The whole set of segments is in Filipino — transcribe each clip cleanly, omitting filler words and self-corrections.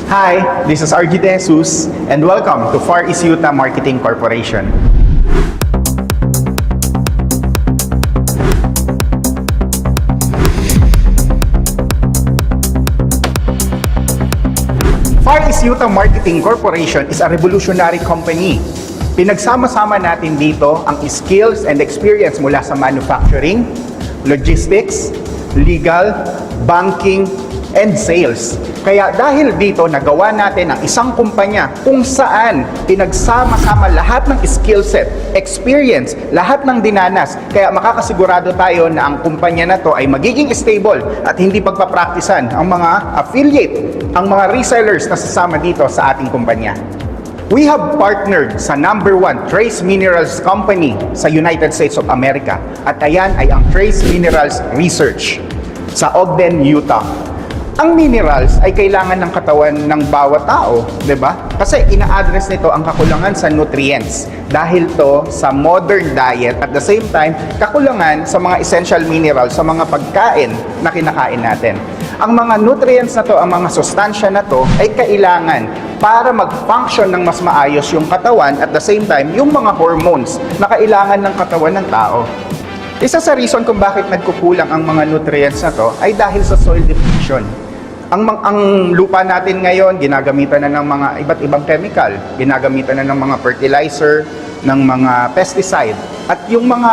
Hi, this is RG De Jesus and welcome to Far East Utah Marketing Corporation. Far East Utah Marketing Corporation is a revolutionary company. Pinagsama-sama natin dito ang skills and experience mula sa manufacturing, logistics, legal, banking, and sales. Kaya dahil dito, nagawa natin ang isang kumpanya kung saan pinagsama-sama lahat ng skill set, experience, lahat ng dinanas. Kaya makakasigurado tayo na ang kumpanya na to ay magiging stable at hindi pagpapraktisan ang mga affiliate, ang mga resellers na sasama dito sa ating kumpanya. We have partnered sa #1 Trace Minerals Company sa United States of America. At ayan ay ang Trace Minerals Research sa Ogden, Utah. Ang minerals ay kailangan ng katawan ng bawat tao, 'di ba? Kasi ina-address nito ang kakulangan sa nutrients dahil to sa modern diet at the same time kakulangan sa mga essential minerals sa mga pagkain na kinakain natin. Ang mga nutrients na to, ang mga sustansya na to ay kailangan para mag-function ng mas maayos yung katawan at the same time yung mga hormones na kailangan ng katawan ng tao. Isa sa reason kung bakit nagkukulang ang mga nutrients na to ay dahil sa soil depletion. Ang lupa natin ngayon, ginagamitan na ng mga iba't ibang chemical, ginagamitan na ng mga fertilizer, ng mga pesticide. At yung mga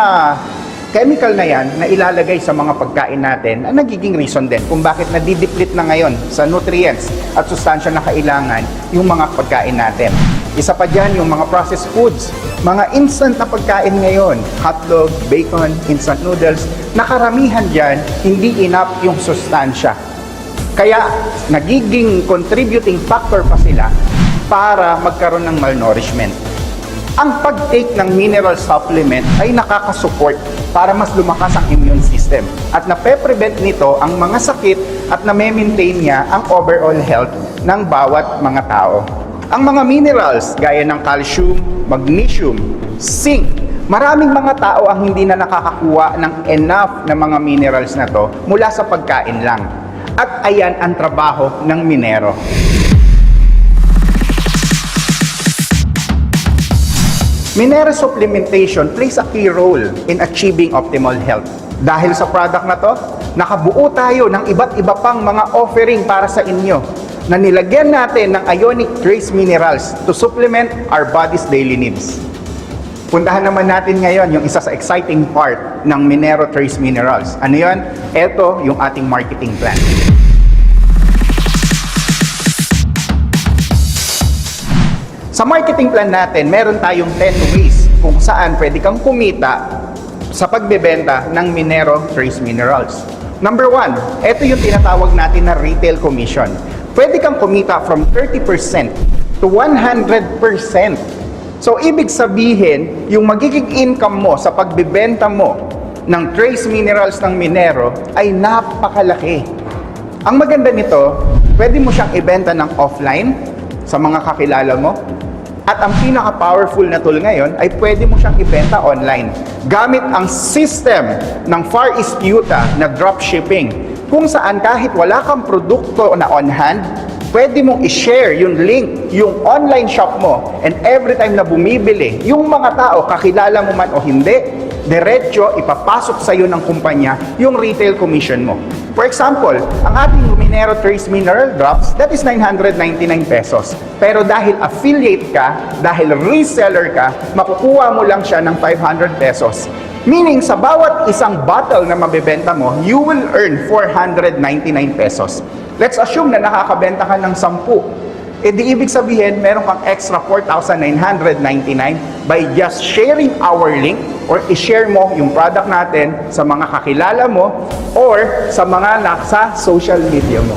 chemical na yan na ilalagay sa mga pagkain natin, ang nagiging reason din kung bakit nadideplete na ngayon sa nutrients at sustansya na kailangan yung mga pagkain natin. Isa pa dyan yung mga processed foods, mga instant na pagkain ngayon, hotdog, bacon, instant noodles, na karamihan dyan, hindi enough yung sustansya. Kaya nagiging contributing factor pa sila para magkaroon ng malnourishment. Ang pag-take ng mineral supplement ay nakakasupport para mas lumakas ang immune system at nape-prevent nito ang mga sakit at na-maintain niya ang overall health ng bawat mga tao. Ang mga minerals gaya ng calcium, magnesium, zinc, maraming mga tao ang hindi na nakakakuha ng enough na mga minerals na to mula sa pagkain lang. At ayan ang trabaho ng minero. Minero supplementation plays a key role in achieving optimal health. Dahil sa product na to, nakabuo tayo ng iba't iba pang mga offering para sa inyo na nilagyan natin ng ionic trace minerals to supplement our body's daily needs. Puntahan naman natin ngayon yung isa sa exciting part ng Minero Trace Minerals. Ano yun? Ito yung ating marketing plan. Sa marketing plan natin, meron tayong 10 ways kung saan pwede kang kumita sa pagbebenta ng Minero Trace Minerals. Number 1, ito yung tinatawag natin na retail commission. Pwede kang kumita from 30% to 100%. So, ibig sabihin, yung magiging income mo sa pagbebenta mo ng trace minerals ng Minero ay napakalaki. Ang maganda nito, pwede mo siyang ibenta ng offline sa mga kakilala mo. At ang pinaka-powerful na tool ngayon ay pwede mo siyang ibenta online gamit ang system ng Far East Utah na dropshipping kung saan kahit wala kang produkto na on hand, pwede mong i-share yung link, yung online shop mo, and every time na bumibili, yung mga tao, kakilala mo man o hindi, diretso ipapasok sa iyo ng kumpanya yung retail commission mo. For example, ang ating Minero Trace Mineral Drops, that is 999 pesos. Pero dahil affiliate ka, dahil reseller ka, makukuha mo lang siya ng 500 pesos. Meaning, sa bawat isang bottle na mabebenta mo, you will earn 499 pesos. Let's assume na nakakabenta ka ng 10. E di ibig sabihin, meron kang extra 4,999 by just sharing our link or i-share mo yung product natin sa mga kakilala mo or sa mga nasa social media mo.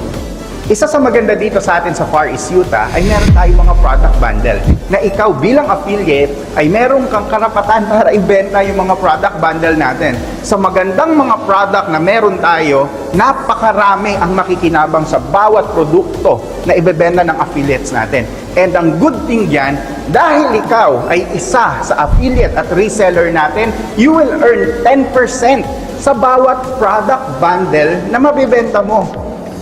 Isa sa maganda dito sa atin sa Far East Utah ay meron tayong mga product bundle na ikaw bilang affiliate ay meron kang karapatan para ibenta yung mga product bundle natin. Sa magandang mga product na meron tayo, napakarami ang makikinabang sa bawat produkto na ibebenta ng affiliates natin. And ang good thing dyan, dahil ikaw ay isa sa affiliate at reseller natin, you will earn 10% sa bawat product bundle na mabibenta mo.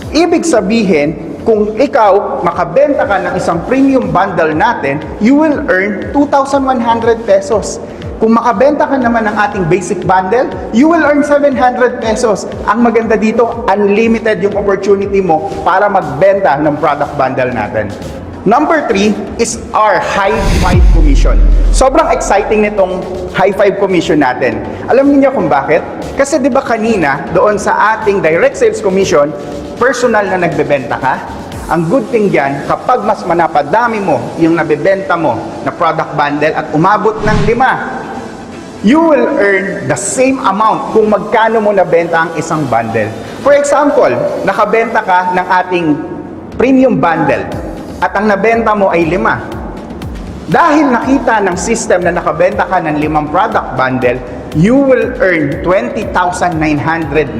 Ibig sabihin, kung ikaw makabenta ka ng isang premium bundle natin, you will earn 2,100 pesos. Kung makabenta ka naman ng ating basic bundle, you will earn 700 pesos. Ang maganda dito, unlimited yung opportunity mo para magbenta ng product bundle natin. Number 3 is our high five commission. Sobrang exciting nitong high five commission natin. Alam niyo kung bakit? Kasi di ba kanina, doon sa ating direct sales commission, personal na nagbebenta ka? Ang good thing dyan, kapag mas manapadami mo yung nabebenta mo na product bundle at umabot ng 5, you will earn the same amount kung magkano mo nabenta ang isang bundle. For example, nakabenta ka ng ating premium bundle at ang nabenta mo ay 5. Dahil nakita ng system na nakabenta ka ng 5 product bundle, you will earn 20,999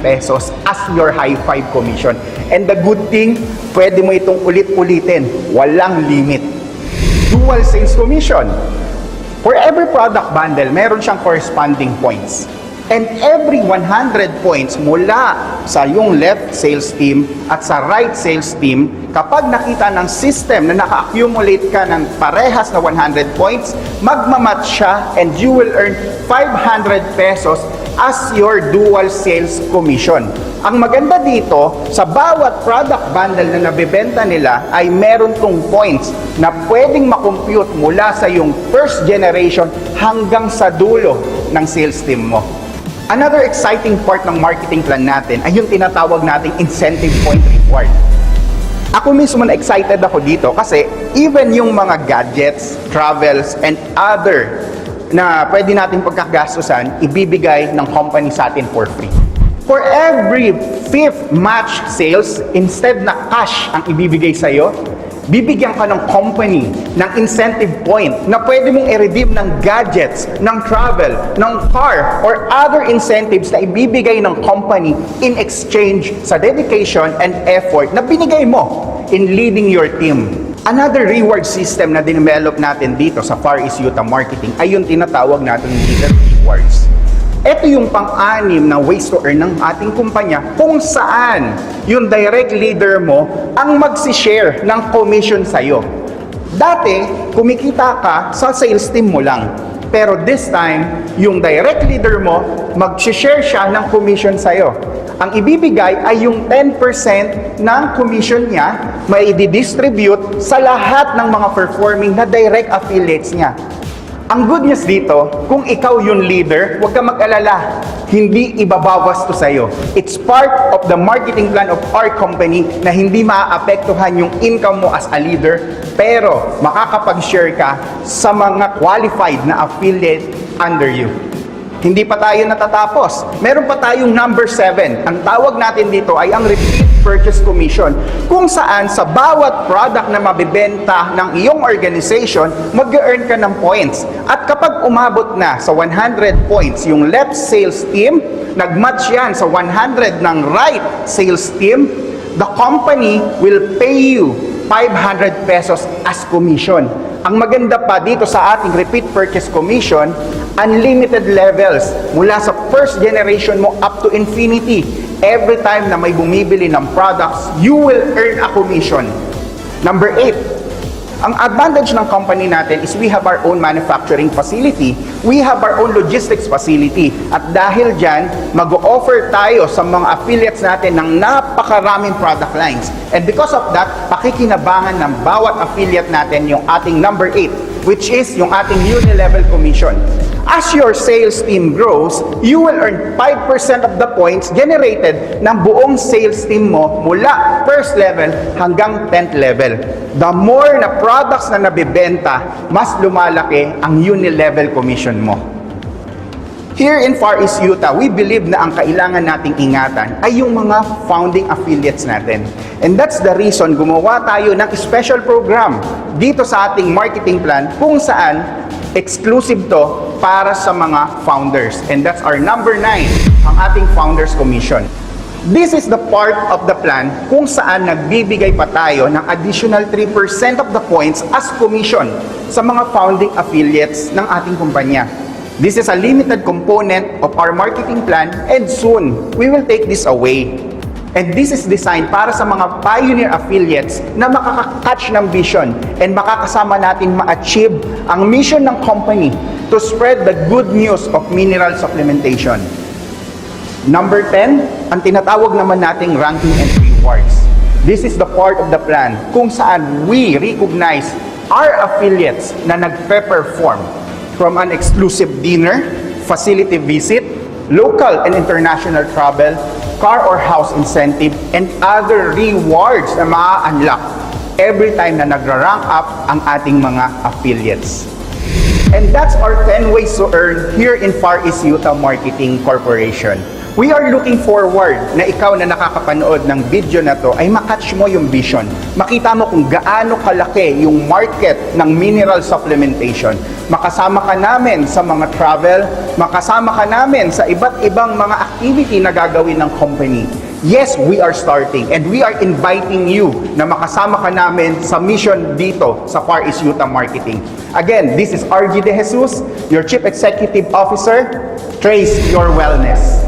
pesos as your high five commission. And the good thing, pwede mo itong ulit-ulitin. Walang limit. Dual sales commission. For every product bundle, meron siyang corresponding points. And every 100 points mula sa yung left sales team at sa right sales team, kapag nakita ng system na naka-accumulate ka ng parehas na 100 points, magmamatch siya and you will earn 500 pesos as your dual sales commission. Ang maganda dito, sa bawat product bundle na nabibenta nila ay meron tong points na pwedeng makompute mula sa yung first generation hanggang sa dulo ng sales team mo. Another exciting part ng marketing plan natin ay yung tinatawag nating incentive point reward. Ako mismo na excited ako dito kasi even yung mga gadgets, travels, and other na pwede natin pagkagastusan, ibibigay ng company sa atin for free. For every 5th match sales, instead na cash ang ibibigay sa'yo, bibigyan ka ng company ng incentive point na pwede mong i-redeem ng gadgets, ng travel, ng car, or other incentives na ibibigay ng company in exchange sa dedication and effort na binigay mo in leading your team. Another reward system na dinevelop natin dito sa Far East Utah Marketing ay yung tinatawag natin leader rewards. Ito yung pang-anim na ways to earn ng ating kumpanya kung saan yung direct leader mo ang magsishare ng commission sa'yo. Dati, kumikita ka sa sales team mo lang. Pero this time, yung direct leader mo, magsishare siya ng commission sa'yo. Ang ibibigay ay yung 10% ng commission niya may i-distribute sa lahat ng mga performing na direct affiliates niya. Ang good news dito, kung ikaw yung leader, huwag ka mag-alala. Hindi ibabawas to sa'yo. It's part of the marketing plan of our company na hindi maaapektuhan yung income mo as a leader, pero makakapag-share ka sa mga qualified na affiliate under you. Hindi pa tayo natatapos. Meron pa tayong number 7. Ang tawag natin dito ay ang repeat purchase commission, kung saan sa bawat product na mabibenta ng iyong organization, mag-earn ka ng points. At kapag umabot na sa 100 points yung left sales team, nagmatch yan sa 100 ng right sales team, the company will pay you 500 pesos as commission. Ang maganda pa dito sa ating repeat purchase commission, unlimited levels mula sa first generation mo up to infinity. Every time na may bumibili ng products, you will earn a commission. Number 8, ang advantage ng company natin is we have our own manufacturing facility. We have our own logistics facility. At dahil dyan, mag-o-offer tayo sa mga affiliates natin ng napakaraming product lines. And because of that, pakikinabangan ng bawat affiliate natin yung ating number 8, which is yung ating uni-level commission. As your sales team grows, you will earn 5% of the points generated ng buong sales team mo mula first level hanggang 10th level. The more na products na nabibenta, mas lumalaki ang uni-level commission mo. Here in Far East Utah, we believe na ang kailangan nating ingatan ay yung mga founding affiliates natin. And that's the reason gumawa tayo ng special program dito sa ating marketing plan kung saan exclusive to para sa mga founders. And that's our number 9, ang ating Founders Commission. This is the part of the plan kung saan nagbibigay pa tayo ng additional 3% of the points as commission sa mga founding affiliates ng ating kumpanya. This is a limited component of our marketing plan and soon, we will take this away. And this is designed para sa mga pioneer affiliates na makaka-catch ng vision and makakasama natin ma-achieve ang mission ng company to spread the good news of mineral supplementation. Number 10, ang tinatawag naman nating ranking and rewards. This is the part of the plan kung saan we recognize our affiliates na nagpe-perform from an exclusive dinner, facility visit, local and international travel, car or house incentive, and other rewards na maa-unlock every time na nagra-rank up ang ating mga affiliates. And that's our 10 ways to earn here in Far East Utah Marketing Corporation. We are looking forward na ikaw na nakakapanood ng video na to ay makatch mo yung vision. Makita mo kung gaano kalaki yung market ng mineral supplementation. Makasama ka namin sa mga travel, makasama ka namin sa iba't ibang mga activity na gagawin ng company. Yes, we are starting and we are inviting you na makasama ka namin sa mission dito sa Far East Utah Marketing. Again, this is RG De Jesus, your Chief Executive Officer. Trace your wellness.